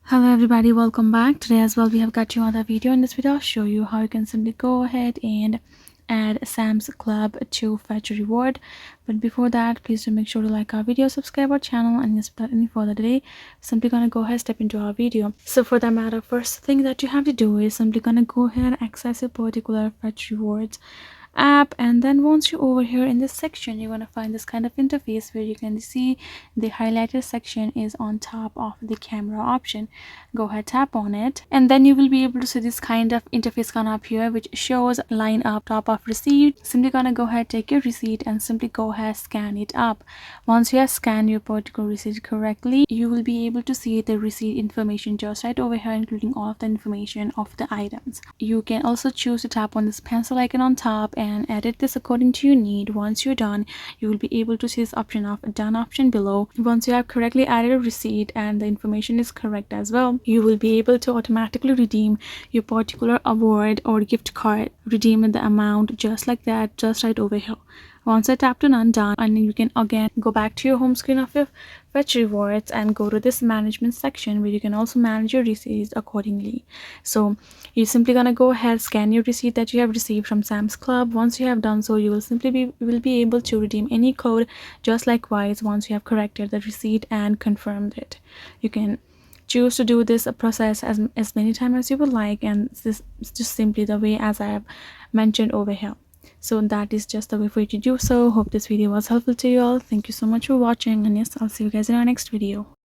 Hello everybody, welcome back. Today as well we have got you another video. In this video I'll show you how you can simply go ahead and add Sam's Club to fetch a reward. But before that, please do make sure to like our video, subscribe our channel, and without any further delay, simply gonna go ahead step into our video. So for that matter, first thing that you have to do is simply gonna go ahead and access a particular fetch rewards app, and then once you're over here in this section, you're going to find this kind of interface where you can see the highlighted section is on top of the camera option. Go ahead, tap on it, and then you will be able to see this kind of interface come up here which shows line up top of receipt. Simply gonna go ahead, take your receipt and simply go ahead, scan it up. Once you have scanned your particular receipt correctly, you will be able to see the receipt information just right over here, including all of the information of the items. You can also choose to tap on this pencil icon on top and edit this according to your need. Once you're done, you will be able to see this option of done option below. Once you have correctly added a receipt and the information is correct as well, you will be able to automatically redeem your particular award or gift card, redeem the amount just like that, just right over here. Once I tap on undone, and you can again go back to your home screen of your fetch rewards and go to this management section where you can also manage your receipts accordingly. So you're simply gonna go ahead, scan your receipt that you have received from Sam's Club. Once you have done so, you will simply be able to redeem any code just likewise once you have corrected the receipt and confirmed it. You can choose to do this process as many times as you would like, and this is just simply the way as I have mentioned over here. So that is just the way for you to do so. Hope this video was helpful to you all. Thank you so much for watching, and yes, I'll see you guys in our next video.